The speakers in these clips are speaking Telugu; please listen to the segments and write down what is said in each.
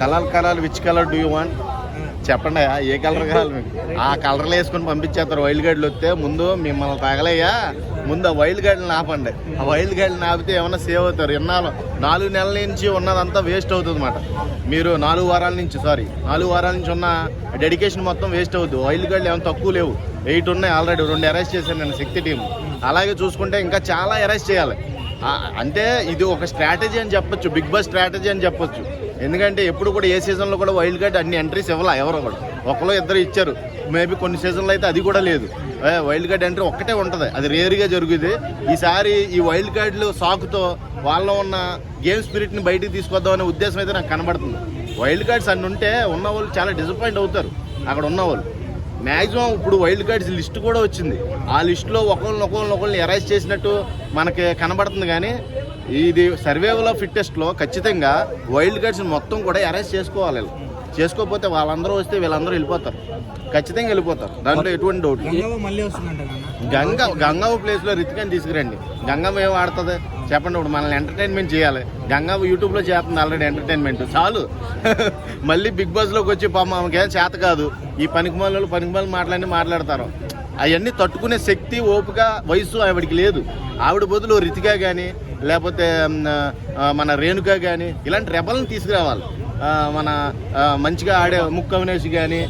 Colour which colour do you want చెప్పండి, ఏ కలర్ కావాలి మీకు? ఆ కలర్లు వేసుకొని పంపించేస్తారు. వైల్డ్ గార్డులు వస్తే ముందు మిమ్మల్ని తగలయ్యా, ముందు ఆ వైల్డ్ గార్డులను ఆపండి. ఆ వైల్డ్ గార్డులను ఆపితే ఏమన్నా సేవ్ అవుతారు. ఎన్నాళ్ళు 4 నెలల నుంచి ఉన్నదంతా వేస్ట్ అవుతుంది అన్నమాట. మీరు 4 వారాల నుంచి ఉన్న డెడికేషన్ మొత్తం వేస్ట్ అవుతుంది. వైల్డ్ గార్డులు ఏమైనా తక్కువ లేవు, 8 ఉన్నాయి ఆల్రెడీ. 2 అరెస్ట్ చేశాను నేను శక్తి టీం. అలాగే చూసుకుంటే ఇంకా చాలా అరెస్ట్ చేయాలి. అంటే ఇది ఒక స్ట్రాటజీ అని చెప్పొచ్చు, బిగ్ బాస్ స్ట్రాటజీ అని చెప్పొచ్చు. ఎందుకంటే ఎప్పుడు కూడా ఏ సీజన్లో కూడా వైల్డ్ కార్డ్ అన్ని ఎంట్రీస్ ఇవ్వాల, ఎవరో కూడా ఒకరు ఇద్దరు ఇచ్చారు. మేబీ కొన్ని సీజన్లో అయితే అది కూడా లేదు. వైల్డ్ కార్డ్ ఎంట్రీ ఒక్కటే ఉంటుంది, అది రేరుగా జరుగుతుంది. ఈసారి ఈ వైల్డ్ కార్డులు సాకుతో వాళ్ళలో ఉన్న గేమ్ స్పిరిట్ని బయటికి తీసుకొద్దామనే ఉద్దేశం అయితే నాకు కనబడుతుంది. వైల్డ్ కార్డ్స్ అన్ని ఉంటే ఉన్న వాళ్ళు చాలా డిసప్పాయింట్ అవుతారు అక్కడ ఉన్నవాళ్ళు. మ్యాక్సిమం ఇప్పుడు వైల్డ్ కార్డ్స్ లిస్ట్ కూడా వచ్చింది. ఆ లిస్టులో ఒకళ్ళని అరెస్ట్ చేసినట్టు మనకి కనబడుతుంది. కానీ ఇది సర్వైవల్ ఆఫ్ ఫిట్టెస్ట్లో ఖచ్చితంగా వైల్డ్ కార్డ్స్ మొత్తం కూడా అరెస్ట్ చేసుకోవాలి. చేసుకోకపోతే వాళ్ళందరూ వస్తే వీళ్ళందరూ వెళ్ళిపోతారు, ఖచ్చితంగా వెళ్ళిపోతారు. దాంట్లో ఎటువంటి డౌట్. గంగవ్వ ప్లేస్లో రితికని తీసుకురండి. గంగవ్వ ఏం ఆడుతుంది చెప్పండి? ఇప్పుడు మనల్ని ఎంటర్టైన్మెంట్ చేయాలి. గంగవ్వ యూట్యూబ్లో చేస్తుంది ఆల్రెడీ ఎంటర్టైన్మెంట్, చాలు. మళ్ళీ బిగ్ బాస్లోకి వచ్చి ఆమెకేం చేత కాదు. ఈ పనికిమాలను మాట్లాడతారు. అవన్నీ తట్టుకునే శక్తి, ఓపిక, వయసు ఆవిడికి లేదు. ఆవిడ బదులు రితిక కానీ లేకపోతే మన రేణుక కానీ ఇలాంటి రెబల్ని తీసుకురావాలి. మన మంచిగా ఆడే ముక్కు అవినేష్ కానీ,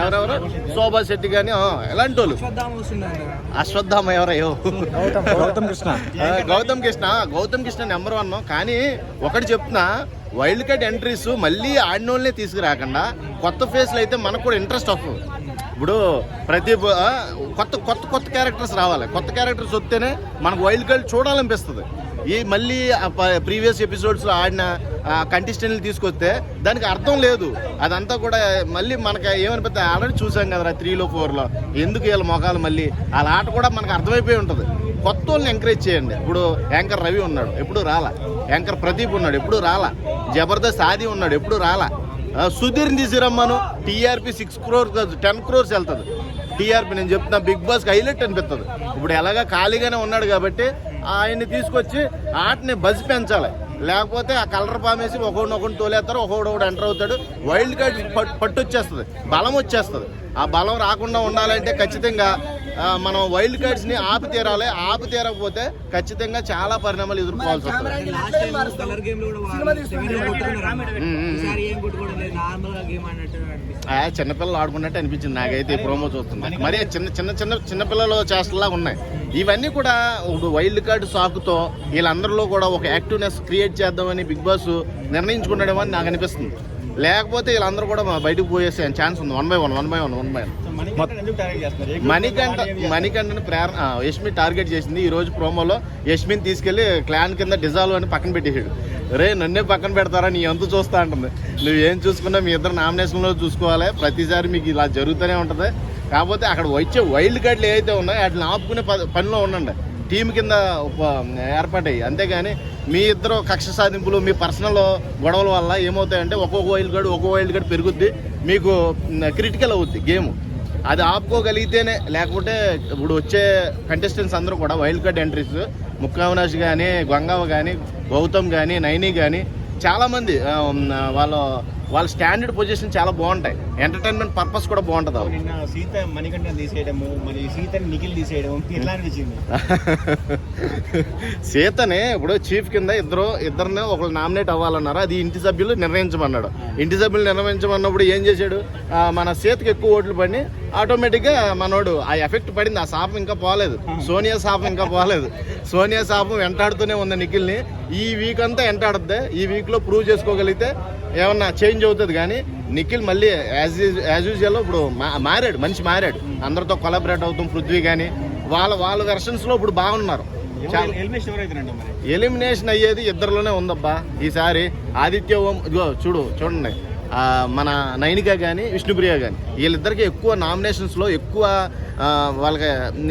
ఎవరెవరు శోభా శెట్టి కానీ, ఎలాంటి వాళ్ళు. అశ్వత్థామ ఎవరయ్యో, గౌతమ్ కృష్ణ నెంబర్ 1. కానీ ఒకటి చెప్తున్నా, వైల్డ్ కార్డ్ ఎంట్రీస్ మళ్ళీ ఆడినోళ్ళనే తీసుకురాకుండా కొత్త ఫేస్లు అయితే మనకు కూడా ఇంట్రెస్ట్ వస్తుంది. ఇప్పుడు ప్రతి కొత్త క్యారెక్టర్స్ రావాలి. కొత్త క్యారెక్టర్స్ వస్తేనే మనకు వైల్డ్ కార్డ్ చూడాలనిపిస్తుంది. ఈ మళ్ళీ ప్రీవియస్ ఎపిసోడ్స్లో ఆడిన కంటెస్టెంట్లు తీసుకొస్తే దానికి అర్థం లేదు. అదంతా కూడా మళ్ళీ మనకి ఏమనిపిస్తుంది, ఆల్రెడీ చూసాం కదా 3లో 4లో. ఎందుకు వీళ్ళ మొఖాలు మళ్ళీ వాళ్ళ ఆట కూడా మనకు అర్థమైపోయి ఉంటుంది. కొత్త వాళ్ళని ఎంకరేజ్ చేయండి. ఇప్పుడు యాంకర్ రవి ఉన్నాడు, ఎప్పుడు రాలా. యాంకర్ ప్రదీప్ ఉన్నాడు, ఎప్పుడు రాలా. జబర్దస్త్ ఆది ఉన్నాడు, ఎప్పుడు రాలా. సుధీర్ని తీసుకురమ్మను, టీఆర్పీ 6 crores కాదు 10 crores వెళ్తుంది టీఆర్పీ. నేను చెప్తున్నా, బిగ్ బాస్కి హైలైట్ అనిపిస్తుంది. ఇప్పుడు ఎలాగా ఖాళీగానే ఉన్నాడు కాబట్టి ఆయన్ని తీసుకొచ్చి ఆటని బజ్ పెంచాలి. లేకపోతే ఆ కలర్ పామేసి ఒకడిని తోలేస్తారు, ఒకడు ఎంటర్ అవుతాడు. వైల్డ్ కార్డ్ పట్టు వచ్చేస్తుంది, బలం వచ్చేస్తుంది. ఆ బలం రాకుండా ఉండాలంటే ఖచ్చితంగా మనం వైల్డ్ కార్డ్స్ని ఆపి తీరాలి. ఆపి తీరకపోతే ఖచ్చితంగా చాలా పరిణామాలు ఎదుర్కోవాల్సి వస్తుంది. చిన్నపిల్లలు ఆడుకున్నట్టు అనిపించింది నాకైతే ఈ ప్రోమో చూస్తుంది. మరి చిన్నపిల్లలు చేష్టలా ఉన్నాయి ఇవన్నీ కూడా. వైల్డ్ కార్డ్ సాకుతో వీళ్ళందరిలో కూడా ఒక యాక్టివ్నెస్ క్రియేట్ చేద్దామని బిగ్ బాస్ నిర్ణయించుకున్నాడేమో అని నాకు అనిపిస్తుంది. లేకపోతే వీళ్ళందరూ కూడా బయటకు పోయేసే ఛాన్స్ ఉంది. 1 by 1 మణికంఠని ప్రేరణ యష్మి టార్గెట్ చేసింది. ఈ రోజు ప్రోమోలో యష్మిని తీసుకెళ్లి క్లాన్ కింద డిజాల్వ్ అని పక్కన పెట్టేసాడు. రే నన్నే పక్కన పెడతారా, నీ ఎంత చూస్తా అంటుంది. నువ్వేం చూసుకున్నా మీ ఇద్దరు నామినేషన్లో చూసుకోవాలి. ప్రతిసారి మీకు ఇలా జరుగుతూనే ఉంటుంది. కాకపోతే అక్కడ వచ్చే వైల్డ్ కార్డులు ఏవైతే ఉన్నాయో వాటిని ఆపుకునే పనిలో ఉండండి. టీం కింద ఏర్పాటయ్యి. అంతేగాని మీ ఇద్దరు కక్ష సాధింపులు, మీ పర్సనల్ గొడవల వల్ల ఏమవుతాయంటే ఒక్కొక్క వైల్డ్ కార్డ్ పెరుగుద్ది, మీకు క్రిటికల్ అవుద్ది గేమ్. అది ఆపుకోగలిగితేనే. లేకపోతే ఇప్పుడు వచ్చే కంటెస్టెంట్స్ అందరూ కూడా వైల్డ్ కార్డ్ ఎంట్రీస్, ముక్కు అవినాష్ కానీ, గంగవ్వ కానీ, గౌతమ్ కానీ, నైని కానీ చాలామంది వాళ్ళ స్టాండర్డ్ పొజిషన్ చాలా బాగుంటాయి. ఎంటర్టైన్మెంట్ పర్పస్ కూడా బాగుంటుంది. సీత మణికంఠ తీసేయడము, మరి సీతని నిఖిల్ తీసేయడం ఎట్లా అనిపించింది? సీతనే ఇప్పుడు చీఫ్ కింద ఇద్దరిని ఒకళ్ళు నామినేట్ అవ్వాలన్నారు. అది ఇంటి సభ్యులు నిర్ణయించమన్నాడు. ఇంటి సభ్యులు నిర్ణయించమన్నప్పుడు ఏం చేశాడు, మన సీతకి ఎక్కువ ఓట్లు పడి ఆటోమేటిక్గా మనోడు ఆ ఎఫెక్ట్ పడింది. ఆ శాపం ఇంకా పోలేదు, సోనియా శాపం ఇంకా పోలేదు. సోనియా శాపం వెంటాడుతూనే ఉంది నిఖిల్ని. ఈ వీక్ అంతా వెంటాడుద్ది. ఈ వీక్లో ప్రూవ్ చేసుకోగలిగితే ఏమన్నా చేంజ్ అవుతుంది. కానీ నిఖిల్ మళ్ళీ యాజ్ యూజువల్ ఇప్పుడు మనిషి మారాడు. అందరితో కొలాబరేట్ అవుతాం. పృథ్వీ కానీ వాళ్ళ వెర్షన్స్లో ఇప్పుడు బాగున్నారు. ఎలిమినేషన్ అయ్యేది ఇద్దరిలోనే ఉందబ్బా ఈసారి. ఆదిత్య ఓం చూడండి, మన నైనిక కానీ విష్ణుప్రియ కానీ వీళ్ళిద్దరికి ఎక్కువ నామినేషన్స్లో ఎక్కువ వాళ్ళకి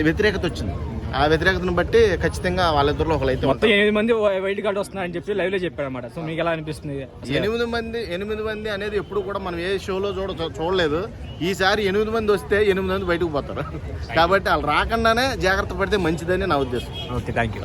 వ్యతిరేకత వచ్చింది. ఆ వ్యతిరేకతను బట్టి ఖచ్చితంగా వాళ్ళిద్దరిలో ఒకరైతే మొత్తం 8 మంది వైల్డ్ కార్డ్ వస్తున్నారని చెప్పి లైవ్ లో చెప్పారు అనమాట. సో మీకు ఎలా అనిపిస్తుంది? 8 మంది అనేది ఎప్పుడు కూడా మనం ఏ షోలో చూడలేదు. ఈసారి 8 మంది వస్తే 8 మంది బయటకు పోతారు. కాబట్టి వాళ్ళు రాకుండానే జాగ్రత్త పడితే మంచిదని నా ఉద్దేశం. Okay, thank you.